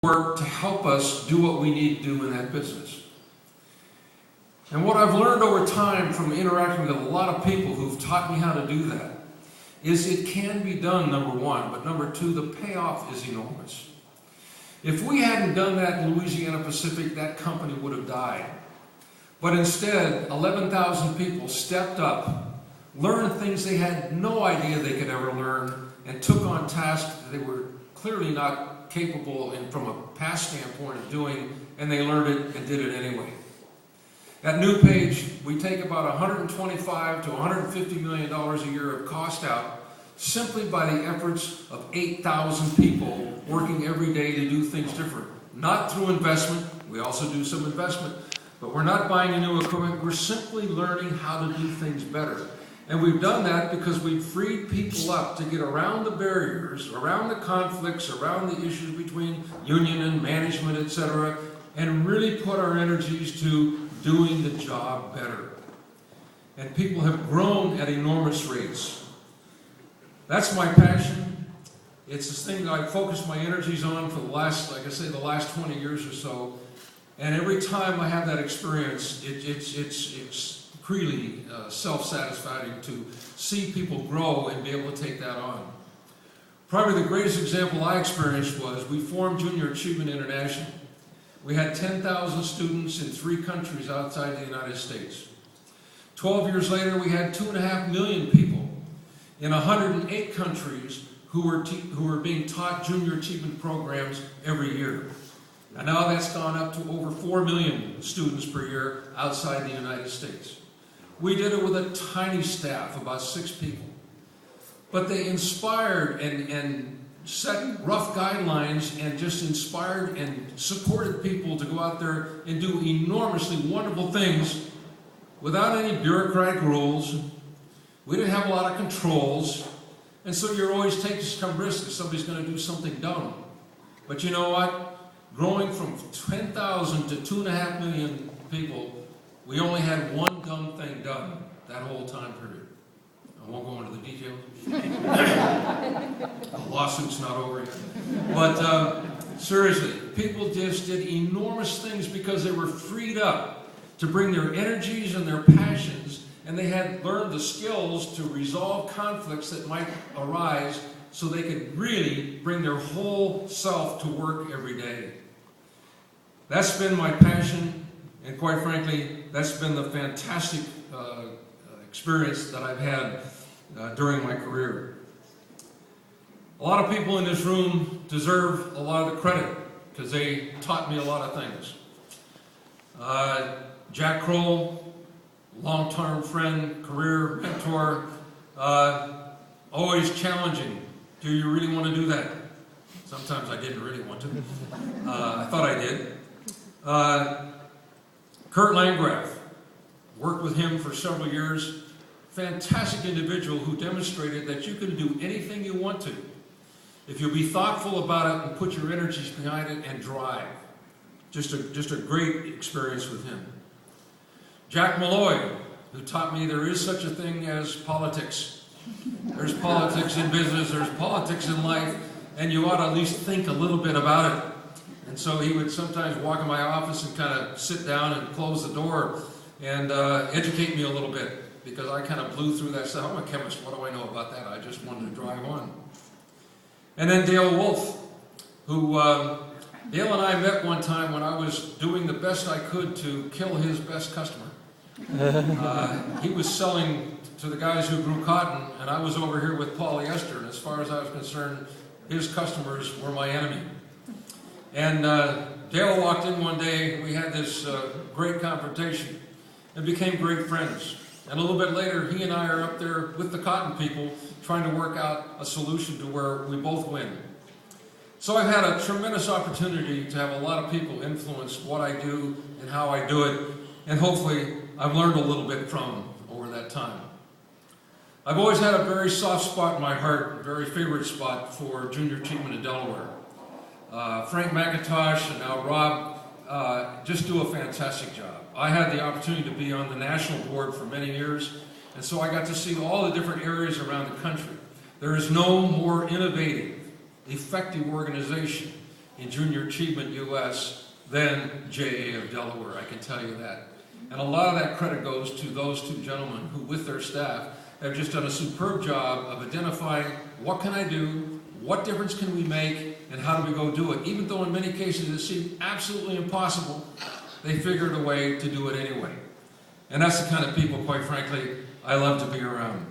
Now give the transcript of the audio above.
work to help us do what we need to do in that business. And what I've learned over time from interacting with a lot of people who've taught me how to do that is it can be done, number one, but number two, the payoff is enormous. If we hadn't done that in Louisiana Pacific, that company would have died. But instead, 11,000 people stepped up, learned things they had no idea they could ever learn, and took on tasks that they were clearly not capable from a past standpoint of doing, and they learned it and did it anyway. At New Page, we take about $125 to $150 million a year of cost out simply by the efforts of 8,000 people working every day to do things different. Not through investment, we also do some investment, but we're not buying a new equipment, we're simply learning how to do things better. And we've done that because we've freed people up to get around the barriers, around the conflicts, around the issues between union and management, etc., and really put our energies to doing the job better. And people have grown at enormous rates. That's my passion. It's this thing that I've focused my energies on for the last, like I say, the last 20 years or so. And every time I have that experience, it's really self-satisfying to see people grow and be able to take that on. Probably the greatest example I experienced was we formed Junior Achievement International. We had 10,000 students in 3 countries outside the United States. 12 years later, we had 2.5 million people in 108 countries who were being taught junior achievement programs every year. And now that's gone up to over 4 million students per year outside the United States. We did it with a tiny staff, about 6 people. But they inspired and set rough guidelines and just inspired and supported people to go out there and do enormously wonderful things without any bureaucratic rules. We didn't have a lot of controls, and so you're always taking some risk if somebody's going to do something dumb. But you know what? Growing from 10,000 to 2.5 million people, we only had one dumb thing done that whole time period. I won't go into the details. The lawsuit's not over yet. But seriously, people just did enormous things because they were freed up to bring their energies and their passions, and they had learned the skills to resolve conflicts that might arise so they could really bring their whole self to work every day. That's been my passion, and quite frankly, that's been the fantastic experience that I've had during my career. A lot of people in this room deserve a lot of the credit because they taught me a lot of things. Jack Kroll, long-term friend, career mentor, always challenging. Do you really want to do that? Sometimes I didn't really want to. I thought I did. Kurt Landgraf, worked with him for several years. Fantastic individual who demonstrated that you can do anything you want to if you'll be thoughtful about it and put your energies behind it and drive. Just a great experience with him. Jack Malloy, who taught me there is such a thing as politics. There's politics in business, there's politics in life, and you ought to at least think a little bit about it. And so he would sometimes walk in my office and kind of sit down and close the door and educate me a little bit, because I kind of blew through that stuff. I'm a chemist, what do I know about that? I just wanted to drive on. And then Dale Wolf, who Dale and I met one time when I was doing the best I could to kill his best customer. He was selling to the guys who grew cotton, and I was over here with polyester, and as far as I was concerned, his customers were my enemy. And Dale walked in one day, we had this great confrontation, and became great friends. And a little bit later, he and I are up there with the cotton people trying to work out a solution to where we both win. So I've had a tremendous opportunity to have a lot of people influence what I do and how I do it, and hopefully I've learned a little bit from over that time. I've always had a very soft spot in my heart, a very favorite spot for junior achievement in Delaware. Frank McIntosh and now Rob just do a fantastic job. I had the opportunity to be on the national board for many years, and so I got to see all the different areas around the country. There is no more innovative, effective organization in Junior Achievement US than JA of Delaware, I can tell you that. And a lot of that credit goes to those two gentlemen who, with their staff, have just done a superb job of identifying what can I do, what difference can we make, and how do we go do it. Even though in many cases it seemed absolutely impossible, they figured a way to do it anyway. And that's the kind of people, quite frankly, I love to be around.